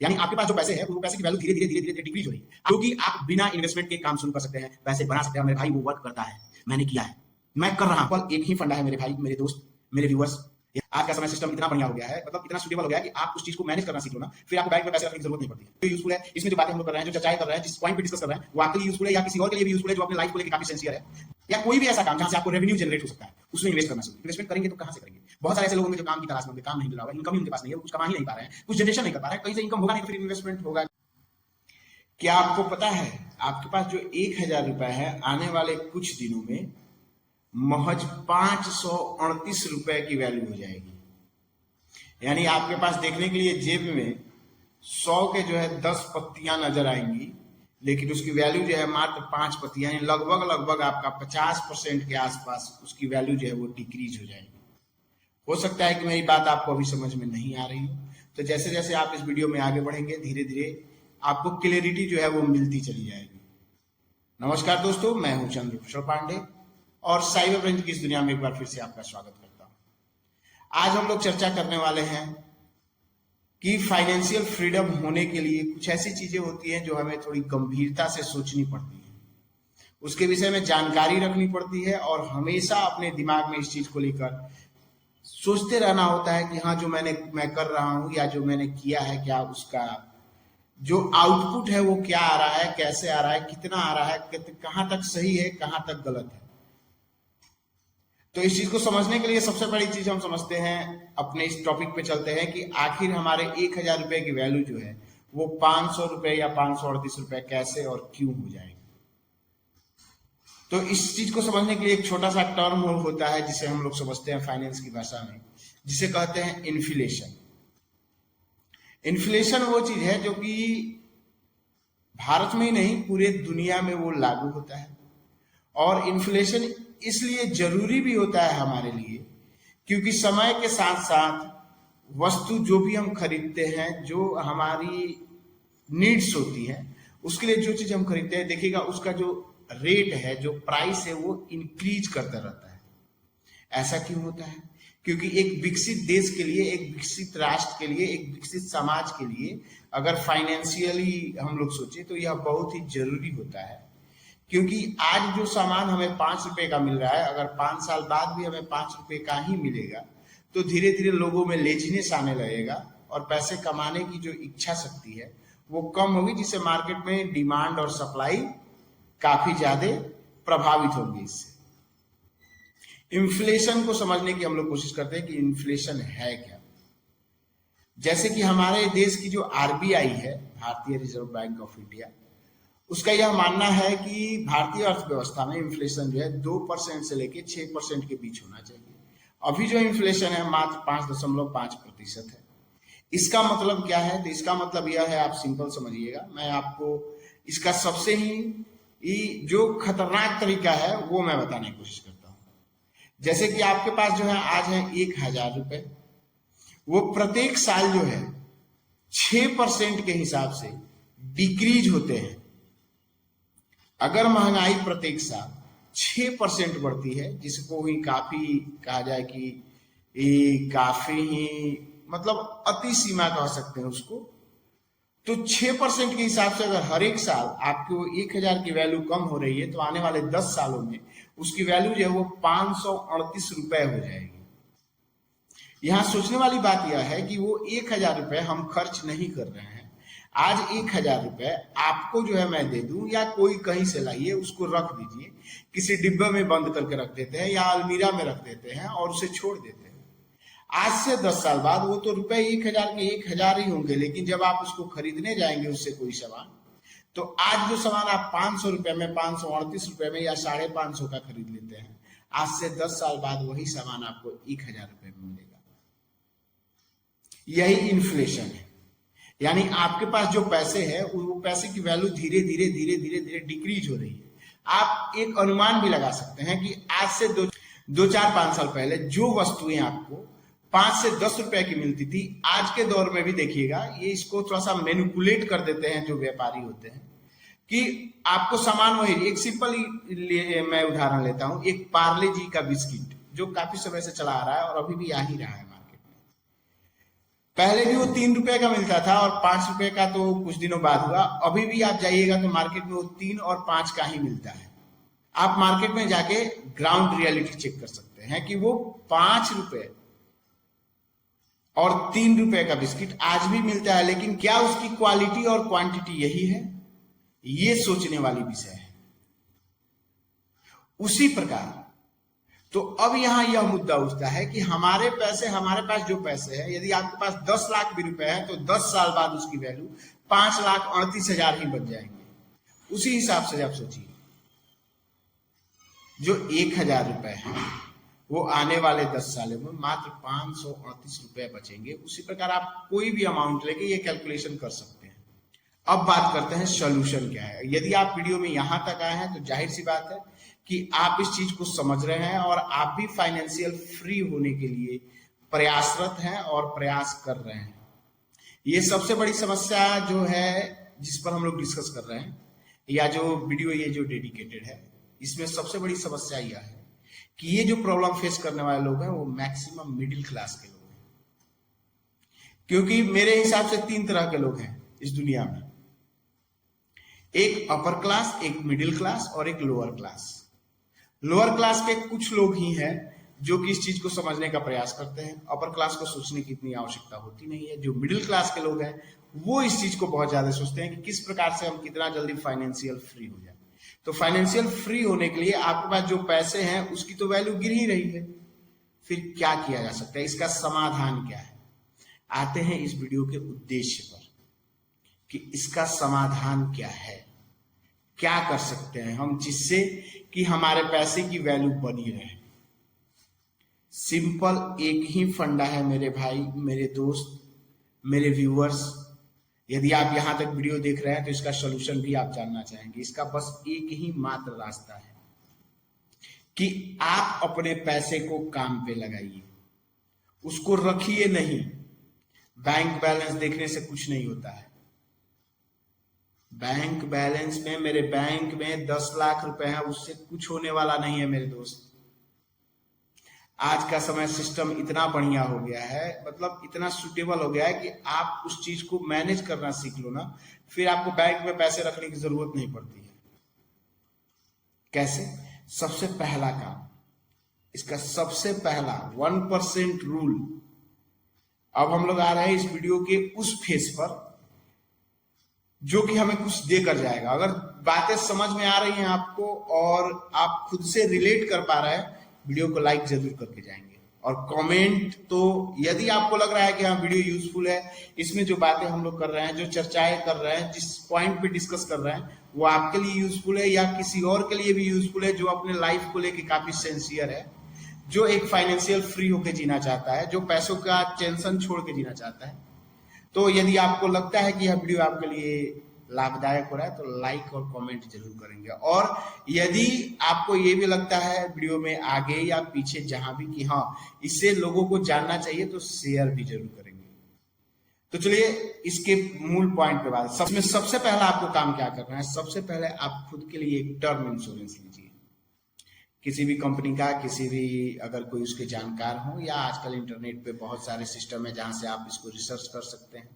यानी आपके पास जो पैसे है वो पैसे की वैल्यू धीरे धीरे धीरे धीरे डिक्रीज हो रही है, क्योंकि आप बिना इन्वेस्टमेंट के काम शुरू कर सकते हैं, पैसे बना सकते हैं। मेरे भाई वो वर्क करता है, मैंने किया है, मैं कर रहा हूं। एक ही फंडा है मेरे भाई, मेरे दोस्त, मेरे व्यूअर्स। आज का समय सिस्टम इतना बढ़िया हो गया है, मतलब इतना सुटेबल हो गया है कि आप उस चीज को मैनेज करना सीख लो ना, फिर आपको बैंक में पैसे रखने की जरूरत नहीं पड़ती। तो यूजफुल है। इसमें जो बातें हम लोग कर रहे हैं, जो चर्चाएं कर रहे हैं, जिस पॉइंट पे डिस्कस कर रहे हैं, वो आपके लिए यूजफुल है या किसी और के लिए भी यूजफुल है जो अपने लाइफ को लेकर काफी सिंसियर है, या कोई भी ऐसा काम जहां से आपको रेवेन्यू जनरेट हो सकता है, उसमें इन्वेस्ट करना चाहिए। इन्वेस्टमेंट करेंगे तो कहां से करेंगे? बहुत सारे ऐसे लोग हैं जो काम की तलाश में होंगे, काम नहीं मिल रहा है, इनकम ही उनके पास नहीं है, कुछ कमा ही नहीं पा रहे हैं, कुछ जनरेशन नहीं कर पा रहे हैं, कहीं से इनकम होगा नहीं तो फिर इन्वेस्टमेंट होगा। क्या आपको पता है आपके पास जो 1,000 रुपए है, आने वाले कुछ दिनों में महज 538 रुपए की वैल्यू हो जाएगी। यानी आपके पास देखने के लिए जेब में 100 के जो है 10 पत्तियां नजर आएंगी, लेकिन उसकी वैल्यू जो है मात्र 5 पत्तियां, यानी लगभग आपका 50% के आसपास उसकी वैल्यू जो है वो डिक्रीज हो जाएगी। हो सकता है कि मेरी बात आपको अभी समझ में नहीं आ रही हो, तो जैसे जैसे आप इस वीडियो में आगे बढ़ेंगे, धीरे धीरे आपको क्लियरिटी जो है वो मिलती चली जाएगी। नमस्कार दोस्तों, मैं हूं चंद्रभूषण पांडे और साइबर ब्रेन की इस दुनिया में एक बार फिर से आपका स्वागत करता हूं। आज हम लोग चर्चा करने वाले हैं कि फाइनेंशियल फ्रीडम होने के लिए कुछ ऐसी चीजें होती हैं जो हमें थोड़ी गंभीरता से सोचनी पड़ती है, उसके विषय में जानकारी रखनी पड़ती है और हमेशा अपने दिमाग में इस चीज को लेकर सोचते रहना होता है कि हाँ, जो मैं कर रहा हूं या जो मैंने किया है, क्या उसका जो आउटपुट है वो क्या आ रहा है, कैसे आ रहा है, कितना आ रहा है, कहां तक सही है, कहां तक गलत है। तो इस चीज को समझने के लिए सबसे बड़ी चीज हम समझते हैं, अपने इस टॉपिक पे चलते हैं कि आखिर हमारे 1,000 रुपए की वैल्यू जो है वो 500 रुपए या 538 रुपए कैसे और क्यों हो जाएगी। तो इस चीज को समझने के लिए एक छोटा सा टर्म होता है जिसे हम लोग समझते हैं फाइनेंस की भाषा में, जिसे कहते हैं इन्फ्लेशन। इन्फ्लेशन वो चीज है जो कि भारत में ही नहीं, पूरे दुनिया में वो लागू होता है। और इन्फ्लेशन इसलिए जरूरी भी होता है हमारे लिए क्योंकि समय के साथ साथ वस्तु जो भी हम खरीदते हैं, जो हमारी नीड्स होती है, उसके लिए जो चीज हम खरीदते हैं, देखिएगा उसका जो रेट है, जो प्राइस है, वो इंक्रीज करता रहता है। ऐसा क्यों होता है? क्योंकि एक विकसित देश के लिए, एक विकसित राष्ट्र के लिए, एक विकसित समाज के लिए अगर फाइनेंशियली हम लोग सोचे तो यह बहुत ही जरूरी होता है। क्योंकि आज जो सामान हमें 5 रुपए का मिल रहा है, अगर 5 साल बाद भी हमें 5 रुपए का ही मिलेगा तो धीरे धीरे लोगों में लेजीनेस आने लगेगा और पैसे कमाने की जो इच्छा शक्ति है वो कम होगी, जिससे मार्केट में डिमांड और सप्लाई काफी ज्यादा प्रभावित होगी। इससे इन्फ्लेशन को समझने की हम लोग कोशिश करते हैं कि इन्फ्लेशन है क्या। जैसे कि हमारे देश की जो आरबीआई है, भारतीय रिजर्व बैंक ऑफ इंडिया, उसका यह मानना है कि भारतीय अर्थव्यवस्था में इन्फ्लेशन जो है 2% से लेकर 6% के बीच होना चाहिए। अभी जो इन्फ्लेशन है मात्र 5.5% है। इसका मतलब क्या है? तो इसका मतलब यह है, आप सिंपल समझिएगा, मैं आपको इसका सबसे ही जो खतरनाक तरीका है वो मैं बताने की कोशिश करता हूँ। जैसे कि आपके पास जो है आज है 1,000 रुपए, वो प्रत्येक साल जो है 6% के हिसाब से डिक्रीज होते हैं। अगर महंगाई प्रत्येक साल 6% बढ़ती है, जिसको ही काफी कहा जाए कि काफी ही मतलब अति सीमा कह सकते हैं उसको, तो 6% के हिसाब से अगर हर एक साल आपको 1,000 की वैल्यू कम हो रही है तो आने वाले 10 सालों में उसकी वैल्यू जो है वो 538 रुपए हो जाएगी। यहां सोचने वाली बात यह है कि वो 1,000 रुपए हम खर्च नहीं कर रहे हैं। आज 1,000 रुपए आपको जो है मैं दे दूं या कोई कहीं से लाइए, उसको रख दीजिए, किसी डिब्बे में बंद करके रख देते हैं या अलमीरा में रख देते हैं और उसे छोड़ देते हैं। आज से 10 साल बाद वो तो रुपए 1,000 के 1,000 ही होंगे, लेकिन जब आप उसको खरीदने जाएंगे उससे कोई सामान, तो आज जो सामान आप 500 रुपए में, 538 रुपए में या 550 का खरीद लेते हैं, आज से 10 साल बाद वही सामान आपको 1,000 रुपए में मिलेगा। यही इन्फ्लेशन है। यानी आपके पास जो पैसे है वो पैसे की वैल्यू धीरे धीरे धीरे धीरे धीरे डिक्रीज हो रही है। आप एक अनुमान भी लगा सकते हैं कि आज से 2-4-5 साल पहले जो वस्तुएं आपको 5 से 10 रुपए की मिलती थी, आज के दौर में भी देखिएगा, ये इसको थोड़ा सा मैनिपुलेट कर देते हैं जो व्यापारी होते हैं कि आपको सामान वही। एक सिंपल मैं उदाहरण लेता हूं, एक पार्ले जी का बिस्किट जो काफी समय से चला आ रहा है और अभी भी आ ही रहा है मार्केट में। पहले भी वो 3 रुपए का मिलता था और 5 रुपए का तो कुछ दिनों बाद हुआ। अभी भी आप जाइएगा तो मार्केट में वो 3 और 5 का ही मिलता है। आप मार्केट में जाके ग्राउंड रियलिटी चेक कर सकते हैं कि वो 5 रुपए और 3 रुपए का बिस्किट आज भी मिलता है, लेकिन क्या उसकी क्वालिटी और क्वांटिटी यही है? ये सोचने वाली विषय है। उसी प्रकार तो अब यहां यह मुद्दा उठता है कि हमारे पास जो पैसे हैं, यदि आपके पास 10 लाख भी रुपए है तो 10 साल बाद उसकी वैल्यू 5,38,000 ही बन जाएंगे। उसी हिसाब से आप सोचिए, जो 1,000 रुपए है वो आने वाले 10 सालों में मात्र 538 रुपए बचेंगे। उसी प्रकार आप कोई भी अमाउंट लेके ये कैलकुलेशन कर सकते हैं। अब बात करते हैं सोल्यूशन क्या है। यदि आप वीडियो में यहां तक आए हैं तो जाहिर सी बात है कि आप इस चीज को समझ रहे हैं और आप भी फाइनेंशियल फ्री होने के लिए प्रयासरत हैं और प्रयास कर रहे हैं। ये सबसे बड़ी समस्या जो है जिस पर हम लोग डिस्कस कर रहे हैं, या जो वीडियो ये जो डेडिकेटेड है, इसमें सबसे बड़ी समस्या यह है कि ये जो प्रॉब्लम फेस करने वाले लोग हैं वो मैक्सिमम मिडिल क्लास के लोग हैं। क्योंकि मेरे हिसाब से 3 तरह के लोग हैं इस दुनिया में, एक अपर क्लास, एक मिडिल क्लास और एक लोअर क्लास। लोअर क्लास के कुछ लोग ही हैं जो कि इस चीज को समझने का प्रयास करते हैं। अपर क्लास को सोचने की इतनी आवश्यकता होती नहीं है। जो मिडिल क्लास के लोग हैं वो इस चीज को बहुत ज्यादा सोचते हैं कि किस प्रकार से हम कितना जल्दी फाइनेंशियल फ्री हो जाए। तो फाइनेंशियल फ्री होने के लिए आपके पास जो पैसे हैं उसकी तो वैल्यू गिर ही रही है। फिर क्या किया जा सकता है, इसका समाधान क्या है? आते हैं इस वीडियो के उद्देश्य पर कि इसका समाधान क्या है, क्या कर सकते हैं हम जिससे कि हमारे पैसे की वैल्यू बनी रहे। सिंपल एक ही फंडा है मेरे भाई, मेरे दोस्त, मेरे व्यूअर्स। यदि आप यहां तक वीडियो देख रहे हैं तो इसका सॉल्यूशन भी आप जानना चाहेंगे। इसका बस एक ही मात्र रास्ता है कि आप अपने पैसे को काम पे लगाइए, उसको रखिए नहीं। बैंक बैलेंस देखने से कुछ नहीं होता है। बैंक बैलेंस में, मेरे बैंक में 10 लाख रुपए है, उससे कुछ होने वाला नहीं है मेरे दोस्त। आज का समय सिस्टम इतना बढ़िया हो गया है, मतलब इतना सुटेबल हो गया है कि आप उस चीज को मैनेज करना सीख लो ना, फिर आपको बैंक में पैसे रखने की जरूरत नहीं पड़ती है। कैसे? सबसे पहला काम, इसका सबसे पहला 1% रूल। अब हम लोग आ रहे हैं इस वीडियो के उस फेस पर जो कि हमें कुछ देकर जाएगा। अगर बातें समझ में आ रही हैं आपको और आप खुद से रिलेट कर पा रहे हैं, वीडियो को लाइक जरूर करके जाएंगे। और कमेंट तो, यदि आपको लग रहा है कि हाँ वीडियो यूजफुल है, इसमें जो बातें हम लोग कर रहे हैं, जो चर्चाएं कर रहे हैं, जिस पॉइंट पे डिस्कस कर रहे हैं, वो आपके लिए यूजफुल है या किसी और के लिए भी यूजफुल है, जो अपने लाइफ को लेके काफी सिंसियर है, जो एक फाइनेंशियल फ्री होकर जीना चाहता है, जो पैसों का टेंशन छोड़ के जीना चाहता है, तो यदि आपको लगता है कि यह वीडियो आपके लिए लाभदायक हो रहा है तो लाइक और कमेंट जरूर करेंगे। और यदि आपको ये भी लगता है वीडियो में आगे या पीछे जहां भी कि हाँ इससे लोगों को जानना चाहिए, तो शेयर भी जरूर करेंगे। तो चलिए इसके मूल पॉइंट पे बात। सबसे पहला आपको काम क्या करना है? सबसे पहले आप खुद के लिए एक टर्म इंश्योरेंस लीजिए, किसी भी कंपनी का, किसी भी, अगर कोई उसके जानकार हो, या आजकल इंटरनेट पे बहुत सारे सिस्टम है जहां से आप इसको रिसर्च कर सकते हैं।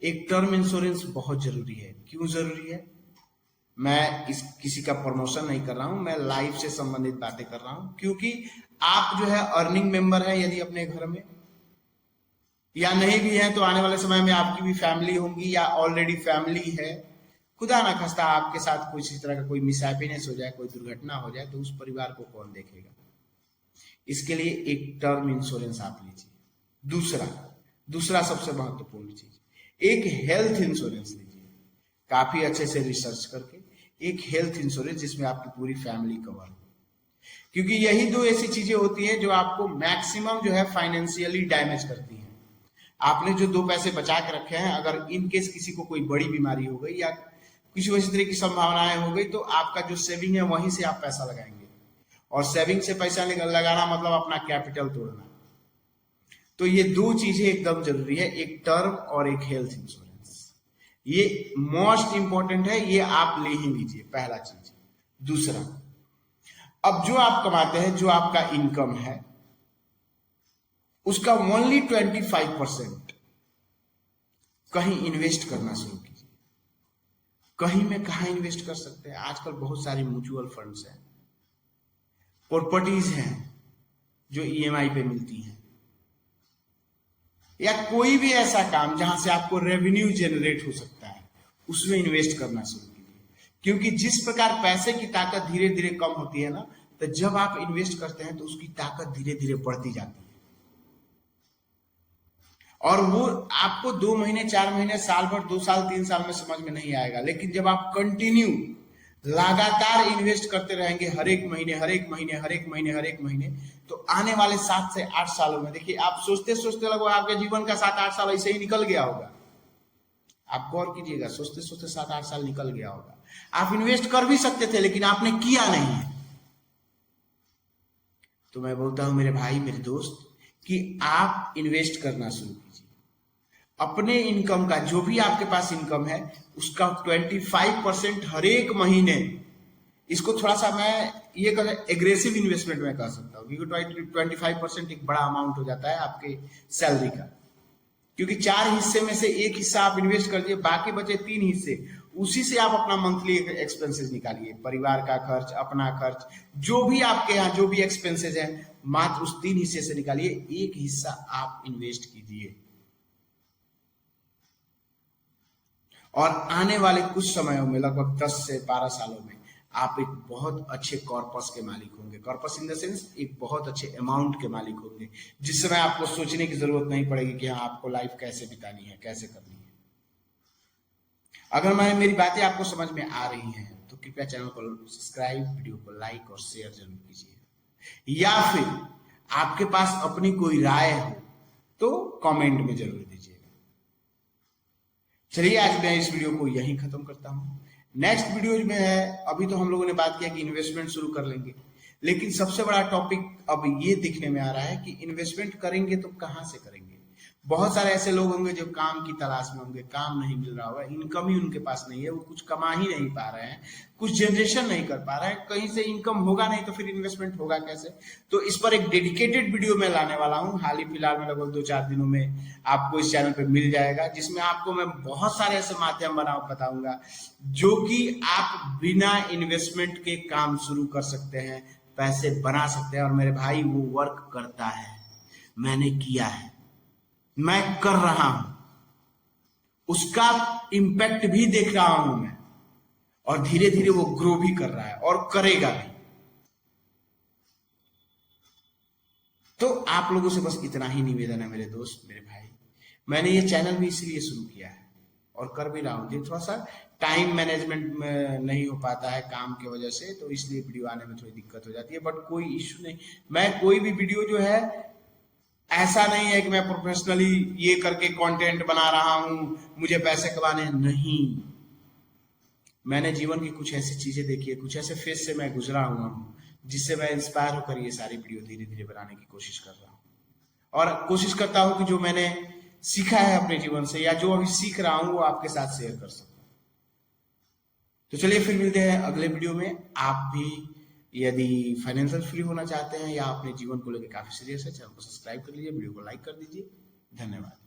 एक टर्म इंश्योरेंस बहुत जरूरी है। क्यों जरूरी है? मैं किसी का प्रमोशन नहीं कर रहा हूं, मैं लाइफ से संबंधित बातें कर रहा हूं। क्योंकि आप जो है अर्निंग मेंबर है यदि अपने घर में, या नहीं भी है तो आने वाले समय में आपकी भी फैमिली होगी या ऑलरेडी फैमिली है, खुदा ना खास्ता आपके साथ कुछ इस तरह का कोई मिसहैपीनेस हो जाए, कोई दुर्घटना हो जाए, तो उस परिवार को कौन देखेगा? इसके लिए एक टर्म इंश्योरेंस आप लीजिए। दूसरा सबसे महत्वपूर्ण चीज, एक हेल्थ इंश्योरेंस लीजिए, काफी अच्छे से रिसर्च करके एक हेल्थ इंश्योरेंस जिसमें आपकी पूरी फैमिली कवर हो। क्योंकि यही दो ऐसी चीजें होती हैं जो आपको मैक्सिमम जो है फाइनेंशियली डैमेज करती हैं। आपने जो 2 पैसे बचा के रखे हैं, अगर इन केस किसी को कोई बड़ी बीमारी हो गई या कुछ वैसी तरह की संभावनाएं हो गई, तो आपका जो सेविंग है वहीं से आप पैसा लगाएंगे। और सेविंग से पैसा लगाना मतलब अपना कैपिटल तोड़ना। तो ये 2 चीजें एकदम जरूरी है, एक टर्म और एक हेल्थ इंश्योरेंस। ये मोस्ट इंपॉर्टेंट है, ये आप ले ही लीजिए, पहला चीज। दूसरा, अब जो आप कमाते हैं, जो आपका इनकम है, उसका ओनली 25% कहीं इन्वेस्ट करना शुरू कीजिए। कहीं में कहाँ इन्वेस्ट कर सकते हैं? आजकल बहुत सारी म्यूचुअल फंड्स हैं, प्रॉपर्टीज हैं जो ईएमआई पे मिलती हैं, या कोई भी ऐसा काम जहां से आपको रेवेन्यू जनरेट हो सकता है, उसमें इन्वेस्ट करना शुरू कीजिए। क्योंकि जिस प्रकार पैसे की ताकत धीरे धीरे कम होती है ना, तो जब आप इन्वेस्ट करते हैं तो उसकी ताकत धीरे धीरे बढ़ती जाती है। और वो आपको 2 महीने, 4 महीने, साल भर, 2 साल, 3 साल में समझ में नहीं आएगा। लेकिन जब आप कंटिन्यू लगातार इन्वेस्ट करते रहेंगे हर एक महीने, हर एक महीने, हर एक महीने, हर एक महीने, तो आने वाले 7 से 8 सालों में, देखिए आप सोचते सोचते लगभग आपके जीवन का 7-8 साल ऐसे ही निकल गया होगा। आप गौर कीजिएगा, सोचते सोचते 7-8 साल निकल गया होगा। आप इन्वेस्ट कर भी सकते थे लेकिन आपने किया नहीं है। तो मैं बोलता हूं मेरे भाई, मेरे दोस्त, कि आप इन्वेस्ट करना शुरू कीजिए। अपने इनकम का, जो भी आपके पास इनकम है, उसका 25% हर एक महीने, इसको थोड़ा सा मैं ये एग्रेसिव इन्वेस्टमेंट में कह सकता हूँ, क्योंकि 25% एक बड़ा अमाउंट हो जाता है आपके सैलरी का। क्योंकि 4 हिस्से में से एक हिस्सा आप इन्वेस्ट कर दिए, बाकी बचे 3 हिस्से, उसी से आप अपना मंथली एक्सपेंसेस निकालिए, परिवार का खर्च, अपना खर्च, जो भी आपके यहाँ जो भी एक्सपेंसेस है, मात्र उस 3 हिस्से से निकालिए, एक हिस्सा आप इन्वेस्ट कीजिए। और आने वाले कुछ समयों में, लगभग 10 से 12 सालों में, आप एक बहुत अच्छे कॉर्पस के मालिक होंगे। कॉर्पस इन द सेंस एक बहुत अच्छे अमाउंट के मालिक होंगे, जिस समय आपको सोचने की जरूरत नहीं पड़ेगी कि हाँ आपको लाइफ कैसे बितानी है, कैसे करनी है। अगर मेरी बातें आपको समझ में आ रही हैं तो कृपया चैनल को सब्सक्राइब, वीडियो को लाइक और शेयर जरूर कीजिए। या फिर आपके पास अपनी कोई राय हो तो कमेंट में जरूर दीजिएगा। चलिए आज मैं इस वीडियो को यहीं खत्म करता हूं। नेक्स्ट वीडियो में है, अभी तो हम लोगों ने बात किया कि इन्वेस्टमेंट शुरू कर लेंगे, लेकिन सबसे बड़ा टॉपिक अब ये दिखने में आ रहा है कि इन्वेस्टमेंट करेंगे तो कहां से करेंगे। बहुत सारे ऐसे लोग होंगे जो काम की तलाश में होंगे, काम नहीं मिल रहा होगा, इनकम ही उनके पास नहीं है, वो कुछ कमा ही नहीं पा रहे हैं, कुछ जनरेशन नहीं कर पा रहे हैं, कहीं से इनकम होगा नहीं तो फिर इन्वेस्टमेंट होगा कैसे। तो इस पर एक डेडिकेटेड वीडियो मैं लाने वाला हूं, हाल ही फिलहाल में, लगभग 2-4 दिनों में आपको इस चैनल पे मिल जाएगा, जिसमें आपको मैं बहुत सारे ऐसे माध्यम बताऊंगा जो कि आप बिना इन्वेस्टमेंट के काम शुरू कर सकते हैं, पैसे बना सकते हैं। और मेरे भाई, वो वर्क करता है, मैंने किया है, मैं कर रहा हूं, उसका इम्पैक्ट भी देख रहा हूं मैं, और धीरे धीरे वो ग्रो भी कर रहा है और करेगा भी। तो आप लोगों से बस इतना ही निवेदन है मेरे दोस्त, मेरे भाई। मैंने ये चैनल भी इसीलिए शुरू किया है और कर भी रहा हूं। थोड़ा सा टाइम मैनेजमेंट में नहीं हो पाता है काम की वजह से, तो इसलिए वीडियो आने में थोड़ी दिक्कत हो जाती है, बट कोई इश्यू नहीं। मैं कोई भी वीडियो जो है, ऐसा नहीं है कि मैं प्रोफेशनली ये करके कंटेंट बना रहा हूं, मुझे पैसे कमाने, नहीं। मैंने जीवन की कुछ ऐसी चीजें देखी है, कुछ ऐसे फेज से मैं गुजरा हुआ हूं, जिससे मैं इंस्पायर होकर ये सारी वीडियो धीरे धीरे बनाने की कोशिश कर रहा हूं। और कोशिश करता हूं कि जो मैंने सीखा है अपने जीवन से, या जो अभी सीख रहा हूं, वो आपके साथ शेयर कर सकूं। तो चलिए फिर मिलते हैं अगले वीडियो में। आप भी यदि फाइनेंशियल फ्री होना चाहते हैं या अपने जीवन को लेकर काफी सीरियस है, चैनल को सब्सक्राइब कर लीजिए, वीडियो को लाइक कर दीजिए। धन्यवाद।